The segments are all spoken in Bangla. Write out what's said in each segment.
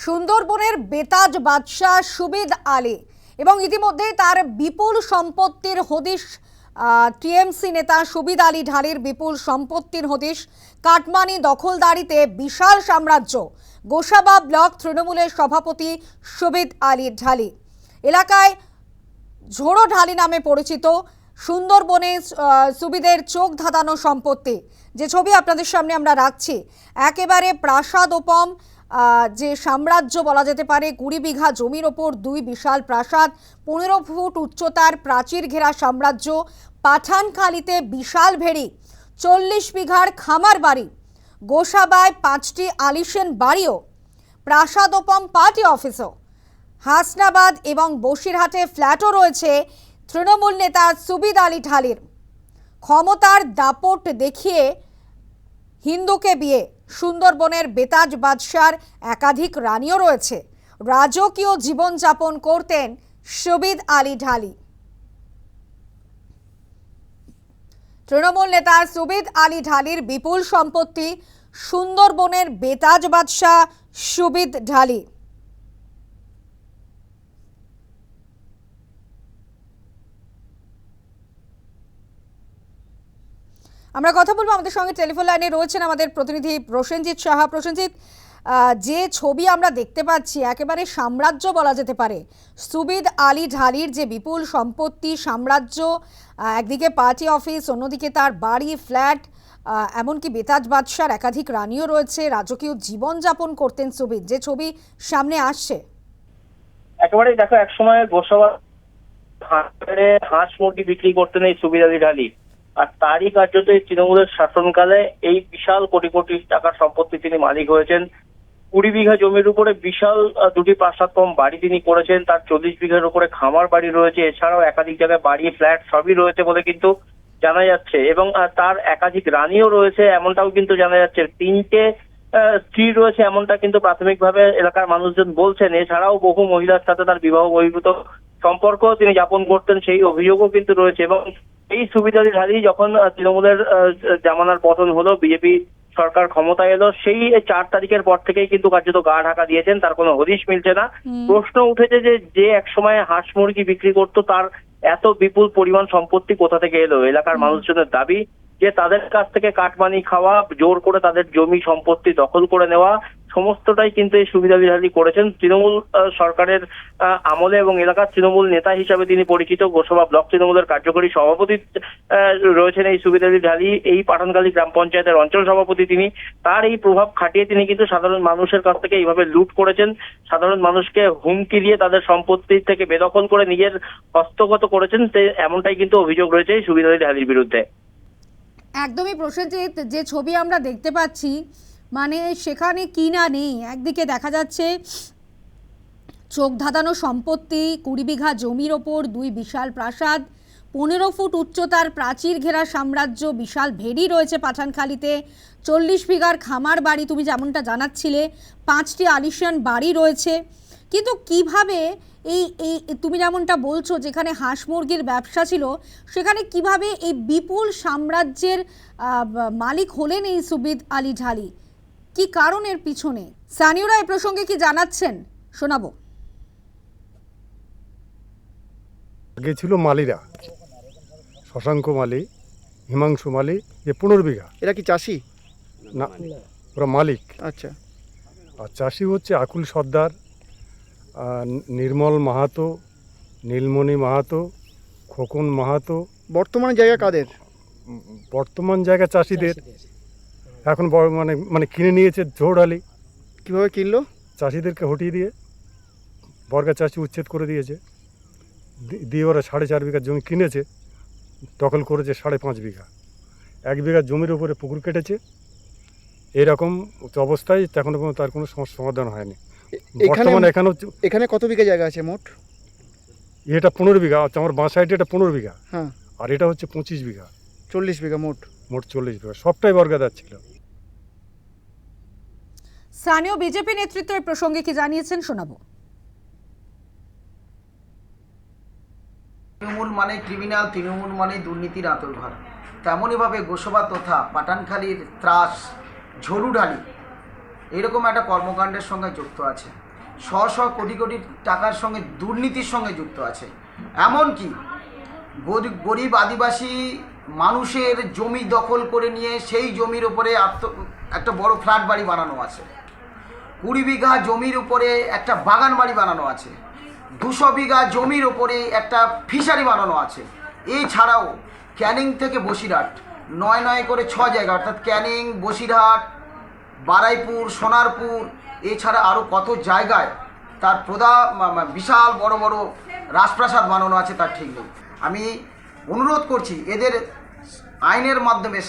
সুন্দরবনের বেতাজ বাদশাহ সুবিদ আলী এবং ইতিমধ্যেই তার বিপুল সম্পত্তির হদিশ টিএমসি নেতা সুবিদ আলী ঢালির বিপুল সম্পত্তির হদিশ। কাটমানি দখলদারিতে বিশাল সাম্রাজ্য। গোসাবা ব্লক তৃণমূলের সভাপতি সুবিদ আলী ঢালি এলাকায় ঝোড়ো ঢালি নামে পরিচিত। সুন্দরবনে সুবিদের চোখ ধাঁধানো সম্পত্তি, যে ছবি আপনাদের সামনে আমরা রাখছি, একেবারে প্রাসাদোপম যে সাম্রাজ্য বলা যেতে পারে। 20 বিঘা জমির ওপর 2 বিশাল প্রাসাদ, 15 ফুট উচ্চতার প্রাচীর ঘেরা সাম্রাজ্য। পাঠানখালীতে বিশাল ভেড়ি, 40 বিঘার খামার বাড়ি, গোসাবায় 5টি আলিশান বাড়িও, প্রাসাদোপম পার্টি অফিসও, হাসনাবাদ এবং বসিরহাটে ফ্ল্যাটও রয়েছে তৃণমূল নেতা সুবিদ আলী ঢালির। ক্ষমতার দাপট দেখিয়ে হিন্দুকে বিয়ে, সুন্দরবনের বেতাজ বাদশার একাধিক রানীও রয়েছে। রাজকীয় জীবনযাপন করতেন সুবিদ আলী ঢালি। তৃণমূল নেতা সুবিদ আলী ঢালির বিপুল সম্পত্তি, সুন্দরবনের বেতাজ বাদশাহ সুবিদ ঢালি। আমরা কথা বলবো, আমাদের সঙ্গে টেলিফোন লাইনে রয়েছেন আমাদের প্রতিনিধি প্রসেনজিৎ সাহা। প্রসেনজিৎ, যে ছবি আমরা দেখতে পাচ্ছি একেবারে সাম্রাজ্য বলা যেতে পারে। সুবিদ আলী ঢালির যে বিপুল সম্পত্তি, সাম্রাজ্য, একদিকে পার্টি অফিস, অন্যদিকে তার বাড়ি, ফ্ল্যাট, এমনকি বেতাজ বাদশার একাধিক রানীও রয়েছে। রাজকীয় জীবনযাপন করতেন সুবিদ, যে ছবি সামনে আসছে। একেবারে দেখো, একসময় গোসাবা হাঁস মুরগি বিক্রি করতেন এই সুবিদ আলী ঢালি, আর তারই কার্যত এই তৃণমূলের শাসনকালে এই বিশাল কোটি কোটি টাকার সম্পত্তি তিনি মালিক হয়েছেন। 20 বিঘা জমির উপরে বিশাল 2টি প্রাসাদোপম বাড়ি তিনি করেছেন। তার 40 বিঘার উপরে খামার বাড়ি রয়েছে, এছাড়াও একাধিক জায়গায় বাড়ি, ফ্ল্যাট সবই রয়েছে বলে কিন্তু জানা যাচ্ছে। এবং তার একাধিক রানীও রয়েছে এমনটাও কিন্তু জানা যাচ্ছে। 3টে স্ত্রী রয়েছে এমনটা কিন্তু প্রাথমিকভাবে এলাকার মানুষজন বলছেন। এছাড়াও বহু মহিলার সাথে তার বিবাহ বহির্ভূত সম্পর্ক তিনি যাপন করতেন, সেই অভিযোগও কিন্তু রয়েছে। এবং এই সুবিদ আলী ঢালি যখন তৃণমূলের জামানার পতন হলো, বিজেপি সরকার ক্ষমতায় এলো, সেই 4 তারিখের পর থেকেই কিন্তু কার্যত গা ঢাকা দিয়েছেন, তার কোনো হদিশ মিলছে না। প্রশ্ন উঠেছে যে একসময় হাঁস মুরগি বিক্রি করতো, তার এত বিপুল পরিমাণ সম্পত্তি কোথা থেকে এলো। এলাকার মানুষজনের দাবি যে তাদের কাছ থেকে কাটমানি খাওয়া, জোর করে তাদের জমি সম্পত্তি দখল করে নেওয়া, সমস্তটাই কিন্তু এই সুবিদ আলী ঢালি করেছেন। তৃণমূল সরকারের আমলে এবং এলাকার তৃণমূল নেতা হিসাবে তিনি পরিচিত। গোসাবা ব্লক তৃণমূলের কার্যকরী সভাপতি রয়েছেন এই সুবিদ আলী ঢালি। এই পাঠানখালী গ্রাম পঞ্চায়েতের অঞ্চল সভাপতি তিনি। তার এই প্রভাব খাটিয়ে তিনি কিন্তু সাধারণ মানুষের কাছ থেকে এইভাবে লুট করেছেন। সাধারণ মানুষকে হুমকি দিয়ে তাদের সম্পত্তি থেকে বেদখল করে নিজের হস্তগত করেছেন, এমনটাই কিন্তু অভিযোগ রয়েছে এই সুবিদ আলী ঢালির বিরুদ্ধে। একদমই প্রসেনজিৎ, যে ছবি আমরা দেখতে পাচ্ছি, মানে সেখানে কি না নেই। একদিকে দেখা যাচ্ছে চোখ ধাঁধানো সম্পত্তি, 20 বিঘা জমির ওপর 2 বিশাল প্রাসাদ, 15 ফুট উচ্চতার প্রাচীর ঘেরা সাম্রাজ্য, বিশাল ভেড়ি রয়েছে পাঠানখালীতে, 40 বিঘার খামার বাড়ি, তুমি যেমনটা জানাচ্ছিলে, 5টি আলিশান বাড়ি রয়েছে। কিন্তু কিভাবে এই এই তুমি যেমনটা বলছো, যেখানে হাঁস মুরগির ব্যবসা ছিল, সেখানে কিভাবে এই বিপুল সাম্রাজ্যের মালিক হলেন এই সুবিদ আলী ঢালি? কি কারণের পিছনে স্থানীয়রা এই প্রসঙ্গে কি জানাচ্ছেন, শোনাবো। আগে ছিল মালিরা, শশাঙ্ক মালি, হিমাংশু মালি, যে 15 বিঘা। এরা কি চাষি? না, ওরা মালিক। আচ্ছা। আর চাষি হচ্ছে আকুল সর্দার, নির্মল মাহাতো, নীলমণি মাহাতো, খোকন মাহাতো। বর্তমানে জায়গা কাদের? বর্তমান জায়গা চাষিদের। এখন মানে কিনে নিয়েছে ঝোড় আলী। কীভাবে কিনলো? চাষিদেরকে হটিয়ে দিয়ে বর্গা চাষি উচ্ছেদ করে দিয়েছে, দিয়ে ওরা 4.5 বিঘা জমি কিনেছে, দখল করেছে 5.5 বিঘা। 1 বিঘা জমির উপরে পুকুর কেটেছে। এরকম অবস্থায় এখনো তার কোনো সমস্যার সমাধান হয়নি। বর্তমানে এখানে কত বিঘা জায়গা আছে মোট? এটা 15 বিঘা, আমার বাঁ সাইডে এটা 15 বিঘা। হ্যাঁ। আর এটা হচ্ছে 25 বিঘা। 40 বিঘা মোট 40 বিঘা, সবটাই বর্গাদার ছিল। স্থানীয় বিজেপি নেতৃত্ব এই প্রসঙ্গে কি জানিয়েছেন, শোনাবো। তৃণমূল মানে ক্রিমিনাল, তৃণমূল মানে দুর্নীতির আঁতুড়ঘর। তেমনইভাবে গোসাবা তথা পাঠানখালীর ত্রাস ঝোড়ো ঢালি এইরকম একটা কর্মকাণ্ডের সঙ্গে যুক্ত আছে। শ কোটি কোটি টাকার সঙ্গে দুর্নীতির সঙ্গে যুক্ত আছে। এমনকি গরিব আদিবাসী মানুষের জমি দখল করে নিয়ে সেই জমির উপরে একটা বড় ফ্ল্যাট বাড়ি বানানো আছে। 20 বিঘা জমির উপরে একটা বাগান বাড়ি বানানো আছে। 200 বিঘা জমির উপরে একটা ফিশারি বানানো আছে। এছাড়াও ক্যানিং থেকে বসিরহাট 9 করে 6 জায়গা, অর্থাৎ ক্যানিং, বসিরহাট, বারাইপুর, সোনারপুর, এছাড়া আরও কত জায়গায় তার বিশাল বড় বড় রাজপ্রাসাদ বানানো আছে তার ঠিক নেই। আমি অনুরোধ করছি এদের আইনের মাধ্যমে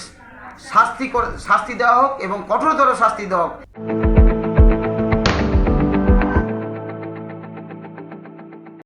শাস্তি দেওয়া হোক এবং কঠোরতর শাস্তি দেওয়া হোক।